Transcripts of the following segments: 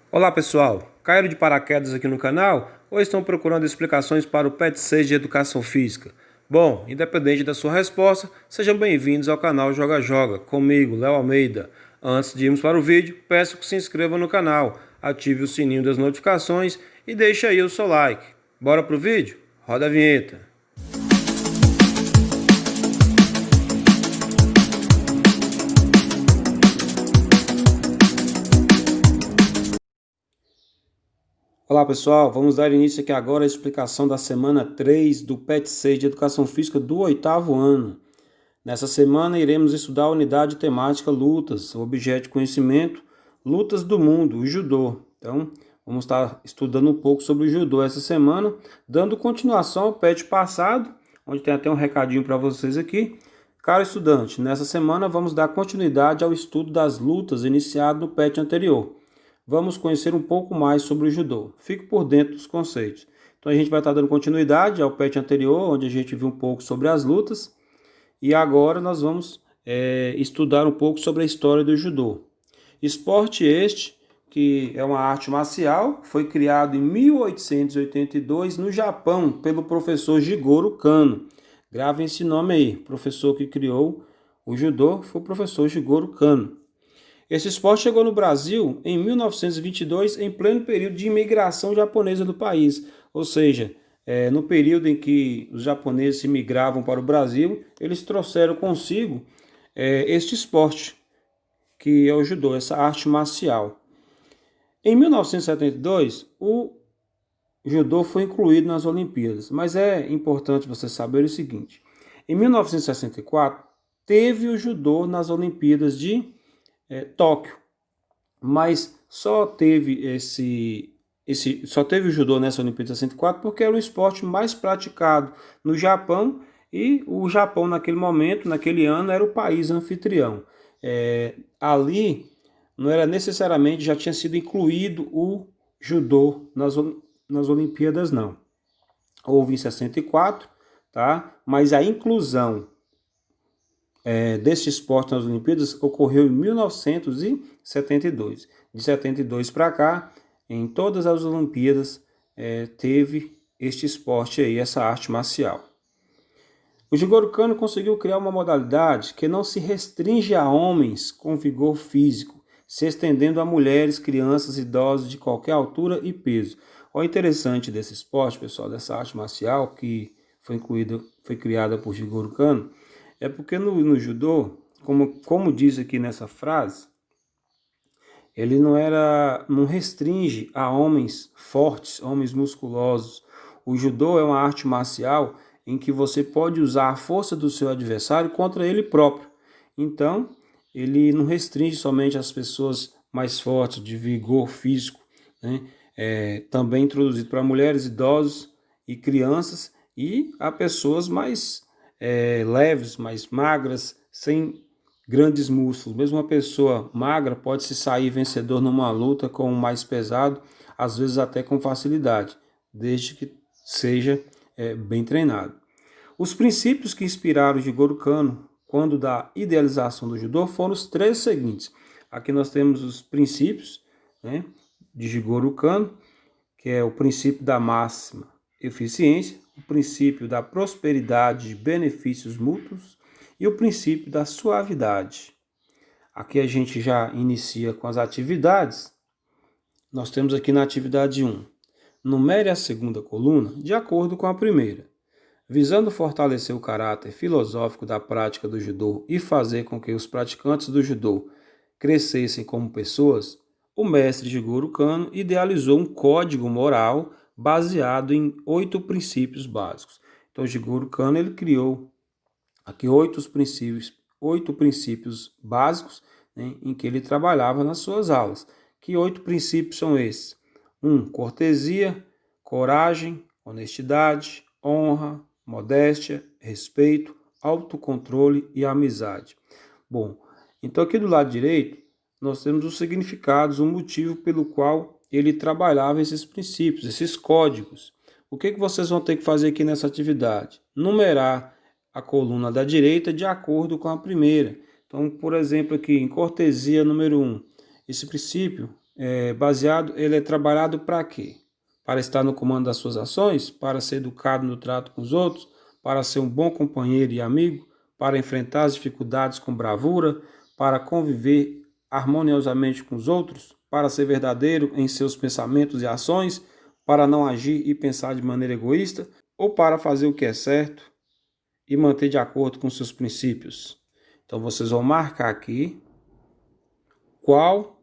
Olá pessoal, caíram de paraquedas aqui no canal ou estão procurando explicações para o PET 6 de Educação Física? Bom, independente da sua resposta, sejam bem-vindos ao canal Joga Joga, comigo, Léo Almeida. Antes de irmos para o vídeo, peço que se inscreva no canal, ative o sininho das notificações e deixe aí o seu like. Bora pro vídeo? Roda a vinheta. Olá pessoal, vamos dar início aqui agora à explicação da semana 3 do PET 6 de Educação Física do 8º ano. Nessa semana iremos estudar a unidade temática Lutas, o objeto de conhecimento, Lutas do Mundo, o Judô. Então, vamos estar estudando um pouco sobre o Judô essa semana, dando continuação ao PET passado, onde tem até um recadinho para vocês aqui. Caro estudante, nessa semana vamos dar continuidade ao estudo das lutas iniciado no PET anterior. Vamos conhecer um pouco mais sobre o judô. Fique por dentro dos conceitos. Então a gente vai estar dando continuidade ao PET anterior, onde a gente viu um pouco sobre as lutas. E agora nós vamos estudar um pouco sobre a história do judô. Esporte este, que é uma arte marcial, foi criado em 1882 no Japão pelo professor Jigoro Kano. Gravem esse nome aí, professor que criou o judô foi o professor Jigoro Kano. Esse esporte chegou no Brasil em 1922, em pleno período de imigração japonesa do país, ou seja, no período em que os japoneses imigravam para o Brasil, eles trouxeram consigo este esporte, que é o judô, essa arte marcial. Em 1972, o judô foi incluído nas Olimpíadas, mas é importante você saber o seguinte: em 1964, teve o judô nas Olimpíadas de Tóquio, mas só teve só teve o judô nessa Olimpíada de 64 porque era o esporte mais praticado no Japão e o Japão naquele momento, naquele ano, era o país anfitrião. Ali não era necessariamente, já tinha sido incluído o judô nas Olimpíadas, não. Houve em 64, tá? Mas a inclusão desse esporte nas Olimpíadas ocorreu em 1972. De 72 para cá, em todas as Olimpíadas, teve este esporte aí, essa arte marcial. O Jigoro Kano conseguiu criar uma modalidade que não se restringe a homens com vigor físico, se estendendo a mulheres, crianças, idosos de qualquer altura e peso. O interessante desse esporte, pessoal, dessa arte marcial que foi criada por Jigoro Kano, é porque no judô, como diz aqui nessa frase, ele não restringe a homens fortes, homens musculosos. O judô é uma arte marcial em que você pode usar a força do seu adversário contra ele próprio. Então, ele não restringe somente as pessoas mais fortes, de vigor físico, né? Também introduzido para mulheres, idosos e crianças e a pessoas mais leves, mais magras, sem grandes músculos. Mesmo uma pessoa magra pode se sair vencedor numa luta com o mais pesado, às vezes até com facilidade, desde que seja bem treinado. Os princípios que inspiraram Jigoro Kano quando da idealização do judô foram os três seguintes. Aqui nós temos os princípios, né, de Jigoro Kano, que é o princípio da máxima eficiência, o princípio da prosperidade de benefícios mútuos e o princípio da suavidade. Aqui a gente já inicia com as atividades. Nós temos aqui na atividade 1. Numere a segunda coluna de acordo com a primeira. Visando fortalecer o caráter filosófico da prática do judô e fazer com que os praticantes do judô crescessem como pessoas, o mestre Jigoro Kano idealizou um código moral baseado em 8 princípios básicos. Então, Jigoro Kano ele criou aqui 8 princípios básicos, né, em que ele trabalhava nas suas aulas. Que 8 princípios são esses? 1. Cortesia, coragem, honestidade, honra, modéstia, respeito, autocontrole e amizade. Bom, então aqui do lado direito nós temos os significados, o motivo pelo qual ele trabalhava esses princípios, esses códigos. O que vocês vão ter que fazer aqui nessa atividade? Numerar a coluna da direita de acordo com a primeira. Então, por exemplo, aqui em cortesia número 1, esse princípio ele é trabalhado para quê? Para estar no comando das suas ações, para ser educado no trato com os outros, para ser um bom companheiro e amigo, para enfrentar as dificuldades com bravura, para conviver harmoniosamente com os outros, para ser verdadeiro em seus pensamentos e ações, para não agir e pensar de maneira egoísta, ou para fazer o que é certo e manter de acordo com seus princípios. Então vocês vão marcar aqui qual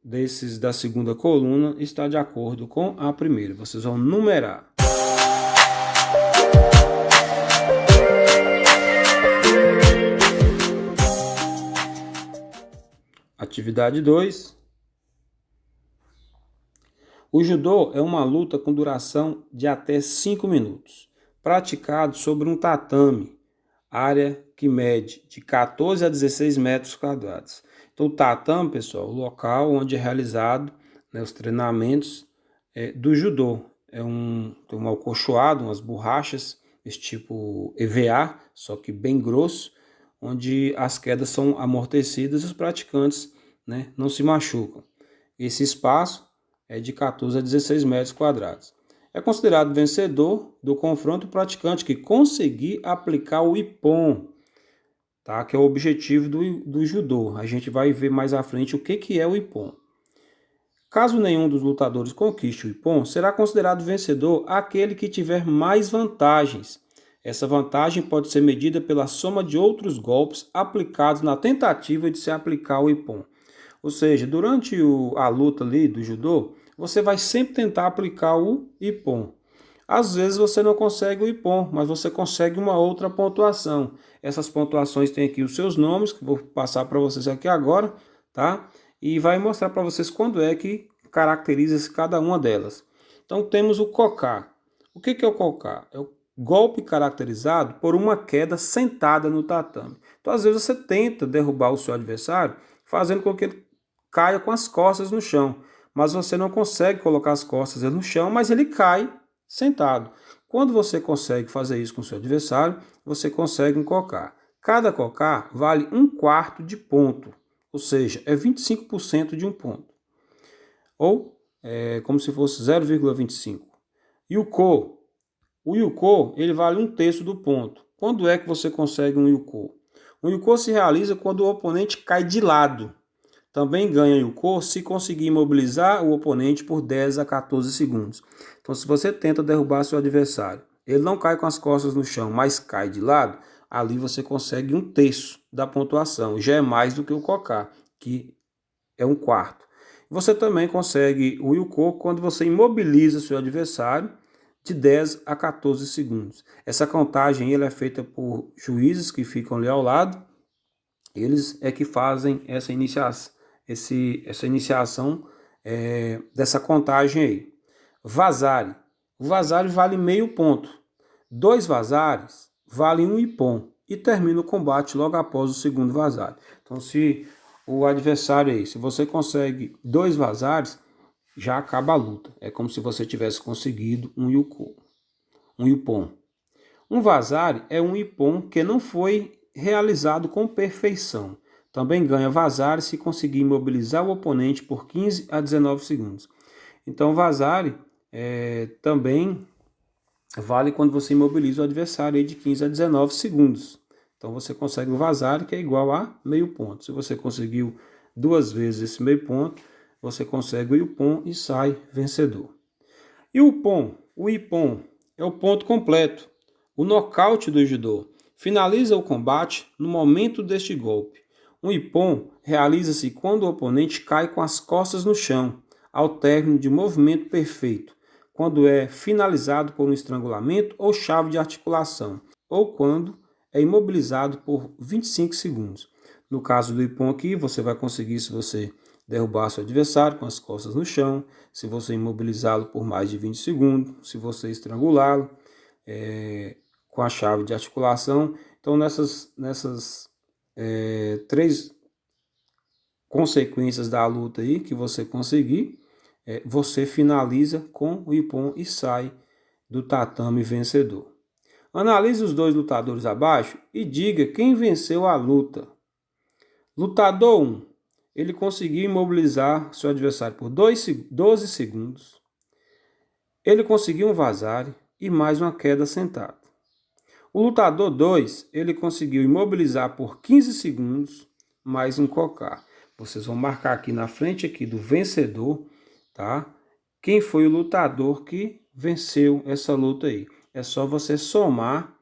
desses da segunda coluna está de acordo com a primeira. Vocês vão numerar. Atividade 2. O judô é uma luta com duração de até 5 minutos, praticado sobre um tatame, área que mede de 14 a 16 metros quadrados. Então, o tatame, pessoal, é o local onde é realizado, né, os treinamentos do judô. Tem um acolchoado, umas borrachas, esse tipo EVA, só que bem grosso, onde as quedas são amortecidas e os praticantes, né, não se machucam. Esse espaço é de 14 a 16 metros quadrados. É considerado vencedor do confronto o praticante que conseguir aplicar o ippon, tá? Que é o objetivo do judô. A gente vai ver mais à frente o que é o ippon. Caso nenhum dos lutadores conquiste o ippon, será considerado vencedor aquele que tiver mais vantagens. Essa vantagem pode ser medida pela soma de outros golpes aplicados na tentativa de se aplicar o ippon. Ou seja, durante a luta ali do judô, você vai sempre tentar aplicar o ippon. Às vezes você não consegue o ippon, mas você consegue uma outra pontuação. Essas pontuações têm aqui os seus nomes, que vou passar para vocês aqui agora, tá? E vai mostrar para vocês quando é que caracteriza cada uma delas. Então temos o koka. O que é o koka? É o golpe caracterizado por uma queda sentada no tatame. Então às vezes você tenta derrubar o seu adversário, fazendo com que ele caia com as costas no chão, mas você não consegue colocar as costas no chão, mas ele cai sentado. Quando você consegue fazer isso com o seu adversário, você consegue um koka. Cada koka vale 1/4 de ponto, ou seja, é 25% de um ponto, ou como se fosse 0,25. Yuko. O yuko, ele vale 1/3 do ponto. Quando é que você consegue um yuko? O yuko se realiza quando o oponente cai de lado. Também ganha yuko se conseguir imobilizar o oponente por 10 a 14 segundos. Então, se você tenta derrubar seu adversário, ele não cai com as costas no chão, mas cai de lado, ali você consegue 1/3 da pontuação. Já é mais do que o koka, que é 1/4. Você também consegue o yuko quando você imobiliza seu adversário de 10 a 14 segundos. Essa contagem é feita por juízes que ficam ali ao lado. Eles é que fazem essa iniciação dessa contagem aí. Vazare. O vazare vale meio ponto. 2 vazares valem 1 ippon e termina o combate logo após o segundo vazare. Então, se o adversário aí, se você consegue 2 vazares, já acaba a luta. É como se você tivesse conseguido um ippon. Um vazare é um ippon que não foi realizado com perfeição. Também ganha vazare se conseguir imobilizar o oponente por 15 a 19 segundos. Então, vazare também vale quando você imobiliza o adversário aí de 15 a 19 segundos. Então, você consegue o vazare, que é igual a meio ponto. Se você conseguiu 2 vezes esse meio ponto, você consegue o ippon e sai vencedor. E o ippon é o ponto completo. O nocaute do judô finaliza o combate no momento deste golpe. Um ippon realiza-se quando o oponente cai com as costas no chão, ao término de um movimento perfeito, quando é finalizado por um estrangulamento ou chave de articulação, ou quando é imobilizado por 25 segundos. No caso do ippon aqui, você vai conseguir se você derrubar seu adversário com as costas no chão, se você imobilizá-lo por mais de 20 segundos, se você estrangulá-lo com a chave de articulação. Então, nessas 3 consequências da luta aí que você conseguir, você finaliza com o ippon e sai do tatame vencedor. Analise os 2 lutadores abaixo e diga quem venceu a luta. Lutador 1. ele conseguiu imobilizar seu adversário por 12 segundos. Ele conseguiu um vazare e mais uma queda sentado. O lutador 2, ele conseguiu imobilizar por 15 segundos, mais um cocar. Vocês vão marcar aqui na frente aqui do vencedor, tá? Quem foi o lutador que venceu essa luta aí. É só você somar,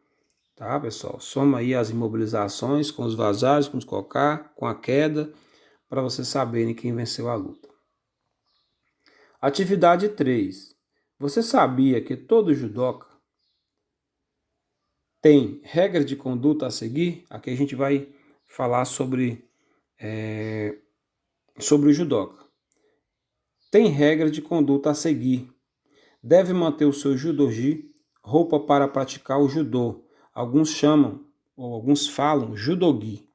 tá, pessoal? Soma aí as imobilizações com os vazares, com os cocar, com a queda, para vocês saberem quem venceu a luta. Atividade 3. Você sabia que todo judoca tem regras de conduta a seguir? Aqui a gente vai falar sobre o judoca. Tem regras de conduta a seguir. Deve manter o seu judogi, roupa para praticar o judô. Alguns chamam, ou alguns falam, judogi.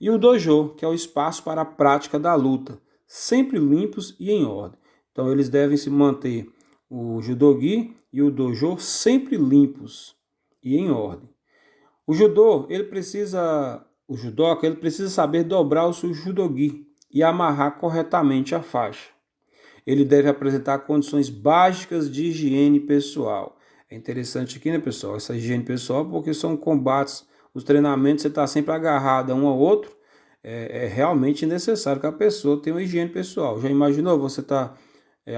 E o dojo, que é o espaço para a prática da luta, sempre limpos e em ordem. Então eles devem se manter o judogi e o dojo sempre limpos e em ordem. O judoca, ele precisa saber dobrar o seu judogi e amarrar corretamente a faixa. Ele deve apresentar condições básicas de higiene pessoal. É interessante aqui, né, pessoal, essa higiene pessoal, porque são combates, os treinamentos, você está sempre agarrado a um ao outro, é realmente necessário que a pessoa tenha uma higiene pessoal. Já imaginou você estar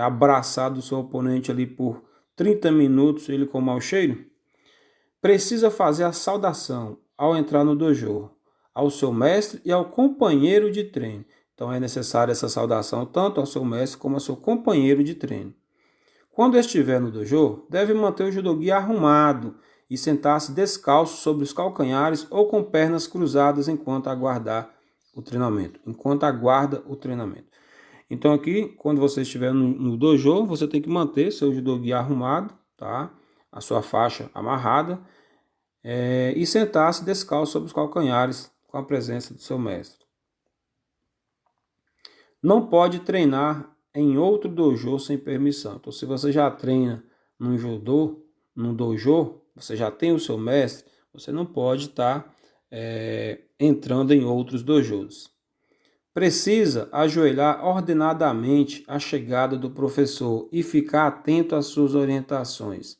abraçado do seu oponente ali por 30 minutos, ele com mau cheiro? Precisa fazer a saudação ao entrar no dojo, ao seu mestre e ao companheiro de treino. Então é necessária essa saudação tanto ao seu mestre como ao seu companheiro de treino. Quando estiver no dojo, deve manter o judogi arrumado e sentar-se descalço sobre os calcanhares ou com pernas cruzadas enquanto aguarda o treinamento. Então aqui, quando você estiver no dojo, você tem que manter seu judogi arrumado, tá? A sua faixa amarrada, e sentar-se descalço sobre os calcanhares com a presença do seu mestre. Não pode treinar em outro dojo sem permissão. Então, se você já treina num dojo, você já tem o seu mestre, você não pode estar entrando em outros dojos. Precisa ajoelhar ordenadamente à chegada do professor e ficar atento às suas orientações.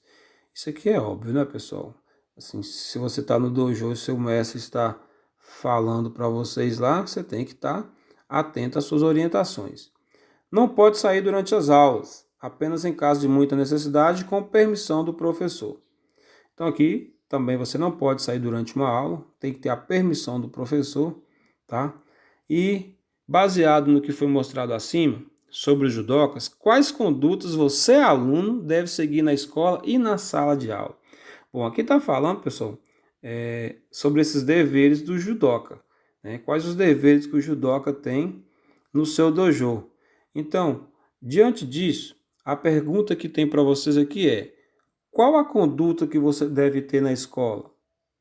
Isso aqui é óbvio, né, pessoal? Assim, se você está no dojo e seu mestre está falando para vocês lá, você tem que estar atento às suas orientações. Não pode sair durante as aulas, apenas em caso de muita necessidade, com permissão do professor. Então aqui também você não pode sair durante uma aula, tem que ter a permissão do professor, tá? E baseado no que foi mostrado acima sobre os judocas, quais condutas você, aluno, deve seguir na escola e na sala de aula? Bom, aqui está falando, pessoal, sobre esses deveres do judoca. Né? Quais os deveres que o judoca tem no seu dojo. Então, diante disso, a pergunta que tem para vocês aqui é: qual a conduta que você deve ter na escola?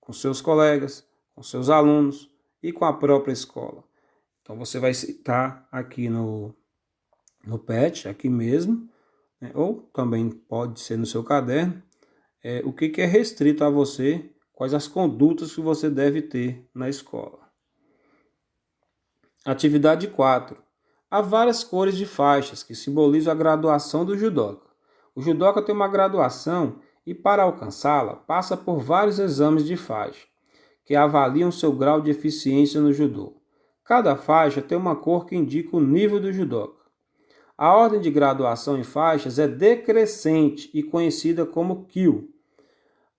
Com seus colegas, com seus alunos e com a própria escola. Então, você vai citar aqui no PET, aqui mesmo, né? Ou também pode ser no seu caderno, o que é restrito a você, quais as condutas que você deve ter na escola. Atividade 4. Há várias cores de faixas que simbolizam a graduação do judoca. O judoca tem uma graduação e, para alcançá-la, passa por vários exames de faixa, que avaliam seu grau de eficiência no judô. Cada faixa tem uma cor que indica o nível do judoca. A ordem de graduação em faixas é decrescente e conhecida como Kyu.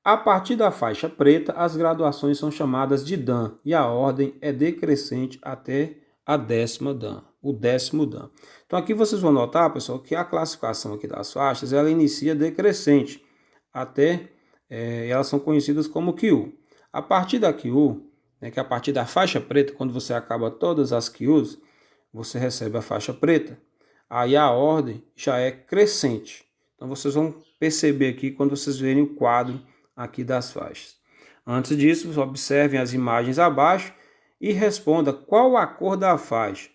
A partir da faixa preta, as graduações são chamadas de Dan e a ordem é decrescente até a 10ª Dan, o 10º Dan. Então aqui vocês vão notar, pessoal, que a classificação aqui das faixas, ela inicia decrescente até elas são conhecidas como Kyu. A partir da Kyu, que é a partir da faixa preta, quando você acaba todas as Kyus, você recebe a faixa preta. Aí a ordem já é crescente. Então vocês vão perceber aqui quando vocês verem o quadro aqui das faixas. Antes disso, observem as imagens abaixo e responda qual a cor da faixa.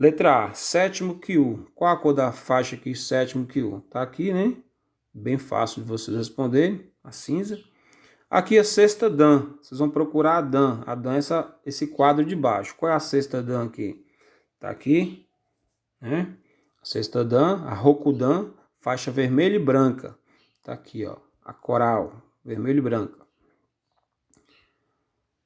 Letra A, 7º Kyu. Qual a cor da faixa aqui, 7º Kyu? Tá aqui, né? Bem fácil de vocês responderem, a cinza. Aqui a 6ª Dan. Vocês vão procurar a Dan. A Dan é esse quadro de baixo. Qual é a 6ª Dan aqui? Tá aqui, né? A sexta dan, a Rokudan, faixa vermelha e branca. Tá aqui, ó, a coral, vermelho e branca.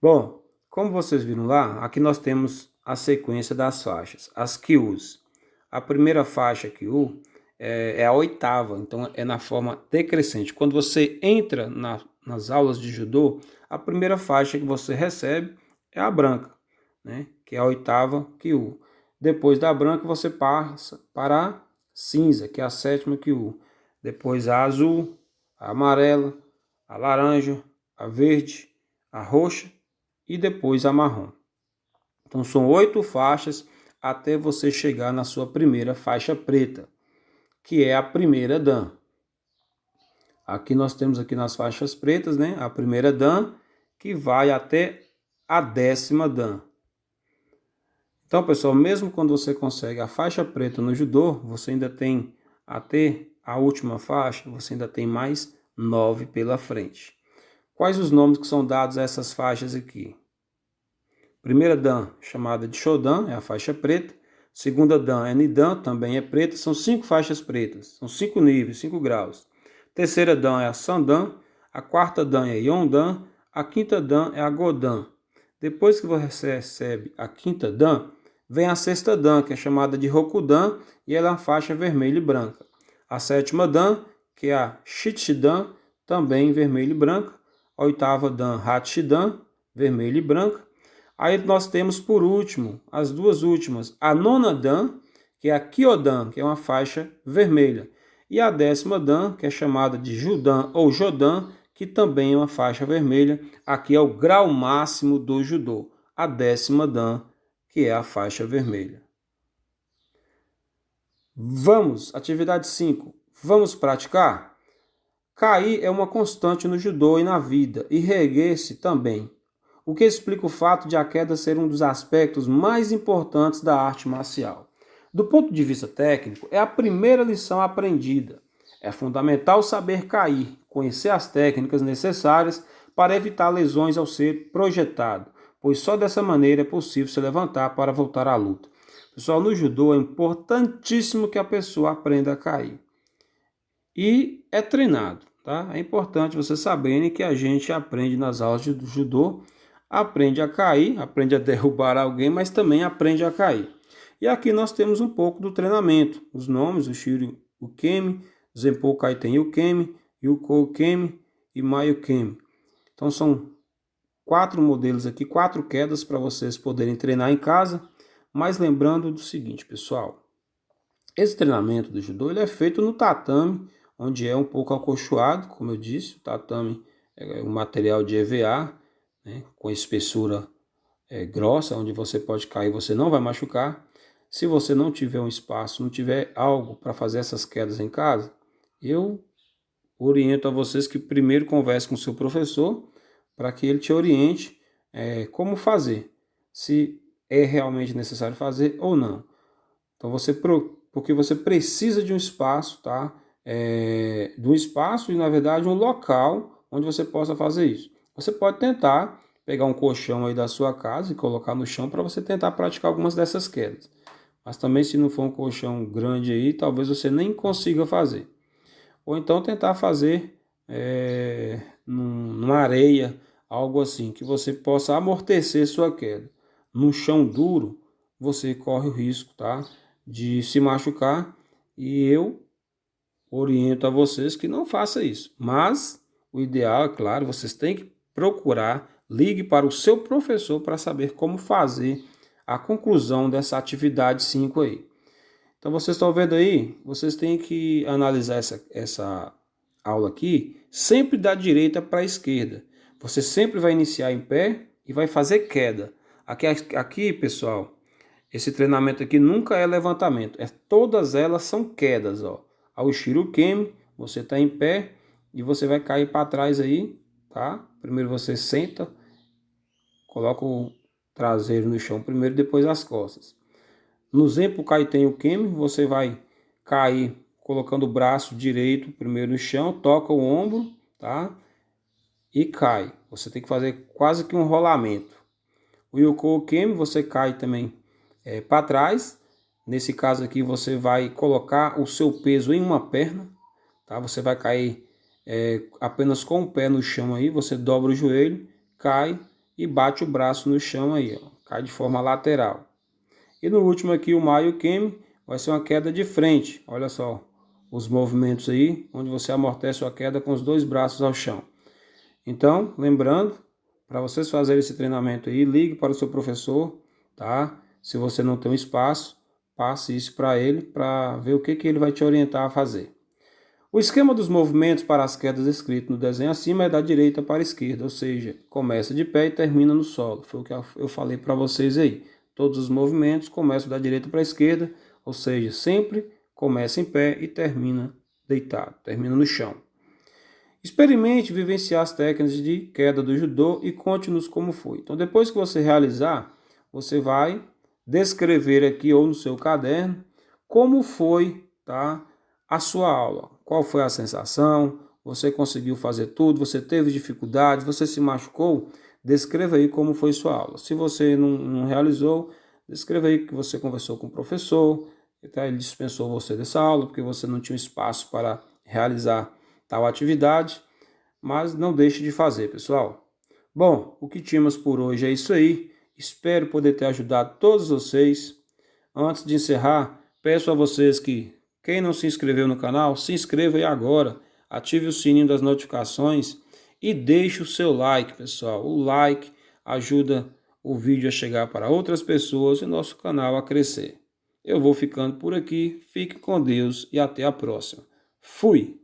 Bom, como vocês viram lá, aqui nós temos a sequência das faixas, as Kyus. A primeira faixa Kyu é a oitava, então é na forma decrescente. Quando você entra nas aulas de judô, a primeira faixa que você recebe é a branca, né? Que é a oitava Kyu. Depois da branca você passa para a cinza, que é a sétima Kyu. Depois a azul, a amarela, a laranja, a verde, a roxa e depois a marrom. Então são 8 faixas até você chegar na sua primeira faixa preta, que é a primeira dan. Aqui nós temos aqui nas faixas pretas, né, a primeira dan, que vai até a 10ª dan. Então, pessoal, mesmo quando você consegue a faixa preta no judô, você ainda tem até a última faixa, você ainda tem mais 9 pela frente. Quais os nomes que são dados a essas faixas aqui? Primeira dan, chamada de Shodan, é a faixa preta. Segunda dan é Nidan, também é preta. São 5 faixas pretas, são 5 níveis, 5 graus. Terceira dan é a Sandan. A quarta dan é Yondan. A quinta dan é a Godan. Depois que você recebe a quinta dan, vem a sexta dan, que é chamada de Rokudan, e ela é a faixa vermelha e branca. A sétima dan, que é a Shichidan, também vermelha e branca. A oitava dan, Hachidan, vermelha e branca. Aí nós temos por último, as duas últimas, a nona dan, que é a Kyodan, que é uma faixa vermelha. E a 10ª dan, que é chamada de Judan ou Jodan, que também é uma faixa vermelha. Aqui é o grau máximo do judô, a 10ª dan, que é a faixa vermelha. Vamos, atividade 5. Vamos praticar? Cair é uma constante no judô e na vida, e reerguer-se também, o que explica o fato de a queda ser um dos aspectos mais importantes da arte marcial. Do ponto de vista técnico, é a primeira lição aprendida. É fundamental saber cair, conhecer as técnicas necessárias para evitar lesões ao ser projetado, pois só dessa maneira é possível se levantar para voltar à luta. Pessoal, no judô é importantíssimo que a pessoa aprenda a cair. E é treinado, tá? É importante vocês saberem que a gente aprende nas aulas de judô, aprende a cair, aprende a derrubar alguém, mas também aprende a cair. E aqui nós temos um pouco do treinamento, os nomes, o Shiryu Ukemi, Zenpo Kaiten Ukemi, Yuko Ukemi e Mai Ukemi. Então são 4 modelos aqui, 4 quedas para vocês poderem treinar em casa, mas lembrando do seguinte, pessoal, esse treinamento do judô ele é feito no tatame, onde é um pouco acolchoado, como eu disse, o tatame é um material de EVA, né, com espessura grossa, onde você pode cair e você não vai machucar. Se você não tiver um espaço, não tiver algo para fazer essas quedas em casa, eu oriento a vocês que primeiro converse com o seu professor para que ele te oriente como fazer, se é realmente necessário fazer ou não. Então porque você precisa de um espaço, tá? De um espaço e na verdade um local onde você possa fazer isso. Você pode tentar pegar um colchão aí da sua casa e colocar no chão para você tentar praticar algumas dessas quedas. Mas também se não for um colchão grande aí, talvez você nem consiga fazer. Ou então tentar fazer numa areia, algo assim, que você possa amortecer sua queda. No chão duro, você corre o risco, tá, de se machucar, e eu oriento a vocês que não façam isso. Mas o ideal, é claro, vocês têm que procurar, ligue para o seu professor para saber como fazer a conclusão dessa atividade 5 aí. Então vocês estão vendo aí, vocês têm que analisar essa aula aqui sempre da direita para a esquerda. Você sempre vai iniciar em pé e vai fazer queda. Aqui, pessoal, esse treinamento aqui nunca é levantamento, todas elas são quedas, ó. Ao Shirukemi, você está em pé e você vai cair para trás aí, tá? Primeiro você senta, coloca o traseiro no chão primeiro, depois as costas. No Zenpo Kaiten Ukemi, você vai cair colocando o braço direito primeiro no chão, toca o ombro, tá? E cai. Você tem que fazer quase que um rolamento. O Yuko Ukemi, você cai também para trás. Nesse caso aqui você vai colocar o seu peso em uma perna, tá? Você vai cair apenas com o pé no chão aí, você dobra o joelho, cai e bate o braço no chão aí, ó. Cai de forma lateral. E no último aqui, o Maio Kemi, vai ser uma queda de frente. Olha só os movimentos aí, onde você amortece a queda com os dois braços ao chão. Então, lembrando, para vocês fazerem esse treinamento aí, ligue para o seu professor, tá? Se você não tem um espaço, passe isso para ele, para ver o que ele vai te orientar a fazer. O esquema dos movimentos para as quedas descrito no desenho acima é da direita para a esquerda, ou seja, começa de pé e termina no solo. Foi o que eu falei para vocês aí. Todos os movimentos começam da direita para a esquerda, ou seja, sempre começa em pé e termina deitado, termina no chão. Experimente vivenciar as técnicas de queda do judô e conte-nos como foi. Então, depois que você realizar, você vai descrever aqui ou no seu caderno como foi, tá, a sua aula. Qual foi a sensação? Você conseguiu fazer tudo? Você teve dificuldade? Você se machucou? Descreva aí como foi sua aula. Se você não realizou, descreva aí que você conversou com o professor, tá, ele dispensou você dessa aula porque você não tinha espaço para realizar tal atividade, mas não deixe de fazer, pessoal. Bom, o que tínhamos por hoje é isso aí. Espero poder ter ajudado todos vocês. Antes de encerrar, peço a vocês que, quem não se inscreveu no canal, se inscreva aí agora, ative o sininho das notificações e deixe o seu like, pessoal. O like ajuda o vídeo a chegar para outras pessoas e nosso canal a crescer. Eu vou ficando por aqui, fique com Deus e até a próxima. Fui!